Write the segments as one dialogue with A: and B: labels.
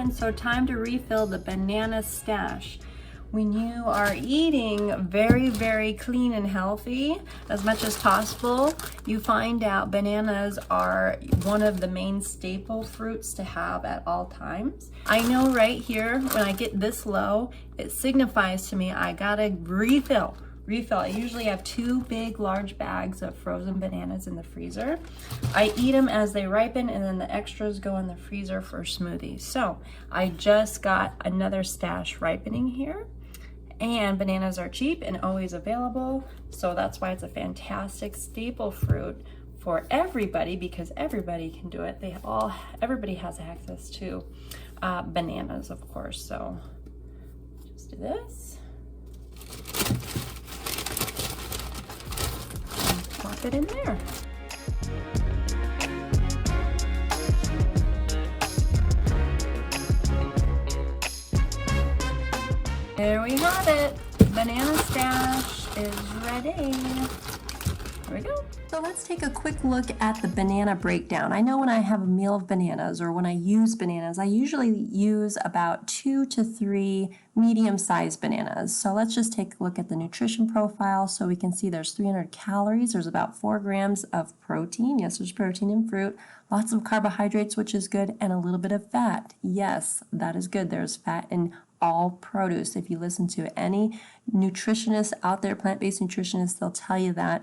A: everyone. So time to refill the banana stash. When you are eating very, very clean and healthy as much as possible, you find out bananas are one of the main staple fruits to have at all times. I know right here, when I get this low, it signifies to me I gotta refill. I usually have 2 big large bags of frozen bananas in the freezer. I eat them as they ripen, and then the extras go in the freezer for smoothies. So I just got another stash ripening here, and bananas are cheap and always available. So that's why it's a fantastic staple fruit for everybody, because everybody can do it. Everybody has access to bananas, of course. So just do this. Plop it in there. There we have it. Banana stash is ready. Here we go. So let's take a quick look at the banana breakdown. I know when I have a meal of bananas, or when I use bananas, I usually use about 2 to 3 medium-sized bananas. So let's just take a look at the nutrition profile. So we can see there's 300 calories. There's about 4 grams of protein. Yes, there's protein in fruit. Lots of carbohydrates, which is good, and a little bit of fat. Yes, that is good. There's fat in all produce. If you listen to any nutritionist out there, plant-based nutritionists, they'll tell you that.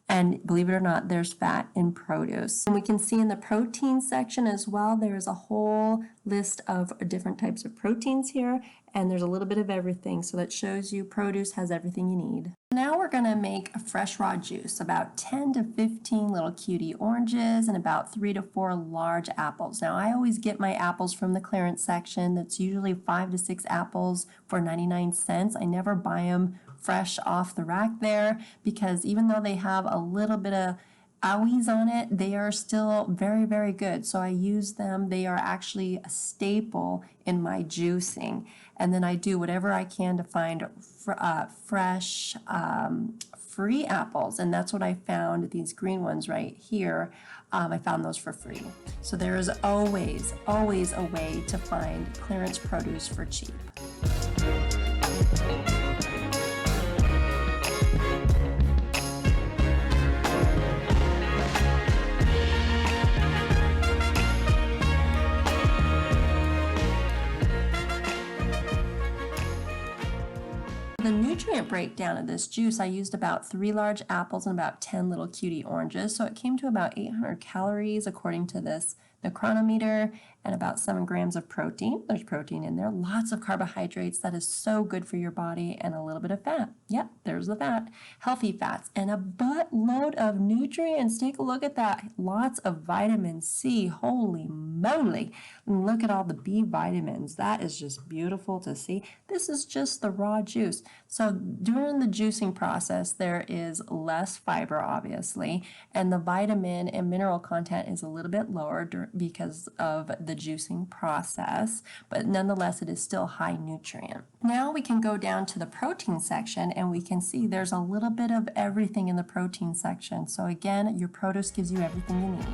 A: And believe it or not, there's fat in produce. And we can see in the protein section as well, there's a whole list of different types of proteins here, and there's a little bit of everything. So that shows you produce has everything you need. Now we're gonna make a fresh raw juice, about 10 to 15 little cutie oranges and about 3 to 4 large apples. Now I always get my apples from the clearance section. That's usually 5 to 6 apples for 99 cents. I never buy them fresh off the rack there, because even though they have a little bit of owies on it, they are still very, very good. So I use them. They are actually a staple in my juicing. And then I do whatever I can to find fresh, free apples. And that's what I found, these green ones right here. I found those for free. So there is always, always a way to find clearance produce for cheap. The nutrient breakdown of this juice, I used about 3 large apples and about 10 little cutie oranges. So it came to about 800 calories according to the chronometer, and about 7 grams of protein. There's protein in there, lots of carbohydrates. That is so good for your body, and a little bit of fat. Yep, there's the fat. Healthy fats, and a buttload of nutrients. Take a look at that. Lots of vitamin C. Holy moly. And look at all the B vitamins. That is just beautiful to see. This is just the raw juice. So during the juicing process, there is less fiber, obviously, and the vitamin and mineral content is a little bit lower because of the juicing process, but nonetheless it is still high nutrient. Now we can go down to the protein section, and we can see there's a little bit of everything in the protein section. So again, your produce gives you everything you need.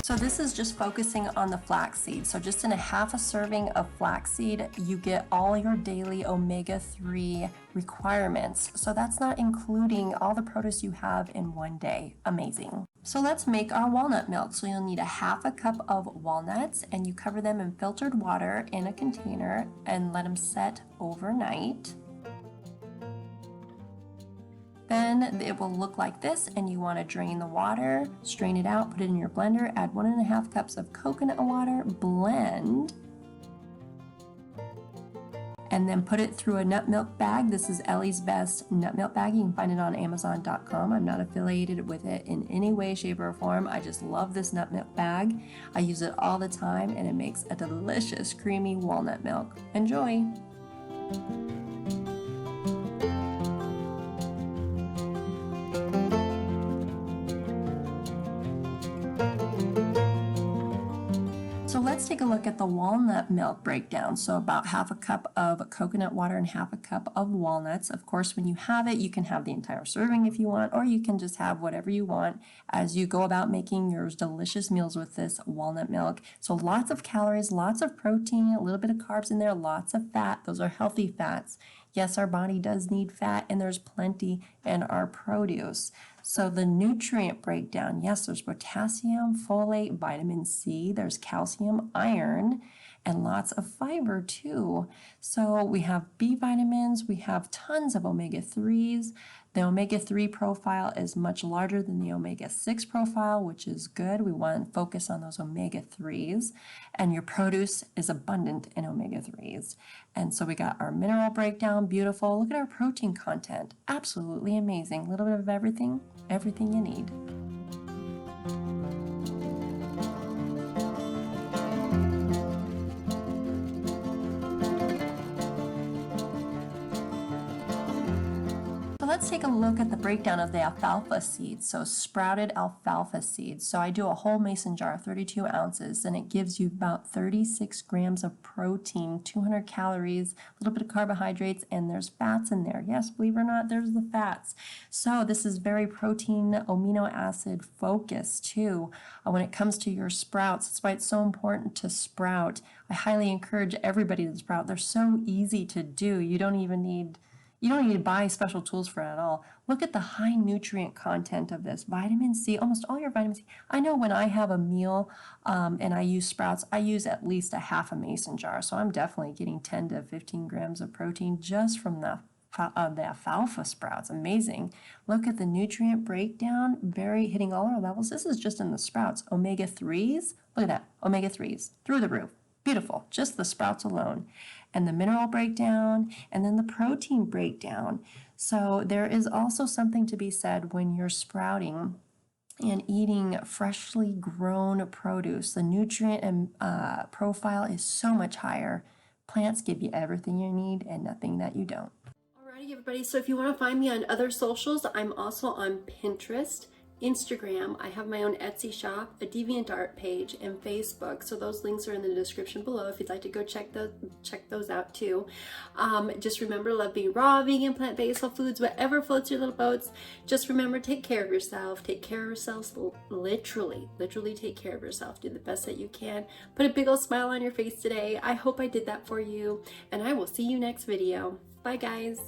A: So this is just focusing on the flaxseed. So just in a half a serving of flaxseed, you get all your daily omega-3 requirements. So that's not including all the produce you have in one day. Amazing. So let's make our walnut milk. So you'll need a half a cup of walnuts, and you cover them in filtered water in a container and let them set overnight. Then it will look like this, and you want to drain the water, strain it out, put it in your blender, add 1.5 cups of coconut water, blend, and then put it through a nut milk bag. This is Ellie's Best nut milk bag. You can find it on Amazon.com. I'm not affiliated with it in any way, shape, or form. I just love this nut milk bag. I use it all the time, and it makes a delicious, creamy walnut milk. Enjoy! take a look at the walnut milk breakdown. So about half a cup of coconut water and half a cup of walnuts. Of course, when you have it, you can have the entire serving if you want, or you can just have whatever you want as you go about making your delicious meals with this walnut milk. So lots of calories, lots of protein, a little bit of carbs in there, lots of fat. Those are healthy fats. Yes, our body does need fat, and there's plenty in our produce. So the nutrient breakdown, yes, there's potassium, folate, vitamin C, there's calcium, iron, and lots of fiber too. So we have B vitamins, we have tons of omega-3s. The omega-3 profile is much larger than the omega-6 profile, which is good. We want to focus on those omega-3s. And your produce is abundant in omega-3s. And so we got our mineral breakdown, beautiful. Look at our protein content, absolutely amazing. A little bit of everything, everything you need. Let's take a look at the breakdown of the alfalfa seeds. So sprouted alfalfa seeds. So I do a whole mason jar, 32 ounces, and it gives you about 36 grams of protein, 200 calories, a little bit of carbohydrates, and there's fats in there. Yes, believe it or not, there's the fats. So this is very protein, amino acid focused too. When it comes to your sprouts, that's why it's so important to sprout. I highly encourage everybody to sprout. They're so easy to do. You don't need to buy special tools for it at all. Look at the high nutrient content of this. Vitamin C, almost all your vitamin C. I know when I have a meal and I use sprouts, I use at least a half a mason jar. So I'm definitely getting 10 to 15 grams of protein just from the alfalfa sprouts. Amazing. Look at the nutrient breakdown, hitting all our levels. This is just in the sprouts. Omega-3s, look at that, omega-3s, through the roof. Beautiful, just the sprouts alone. And the mineral breakdown, and then the protein breakdown. So there is also something to be said when you're sprouting and eating freshly grown produce. The nutrient and profile is so much higher. Plants give you everything you need and nothing that you don't. Alrighty, everybody. So if you want to find me on other socials, I'm also on Pinterest, Instagram. I have my own Etsy shop, a DeviantArt page, and Facebook. So those links are in the description below if you'd like to go check those out too. Just remember, love being raw, vegan, plant-based, whole foods, whatever floats your little boats. Just remember, take care of yourself. Take care of yourselves, literally take care of yourself. Do the best that you can. Put a big old smile on your face today. I hope I did that for you, and I will see you next video. Bye, guys.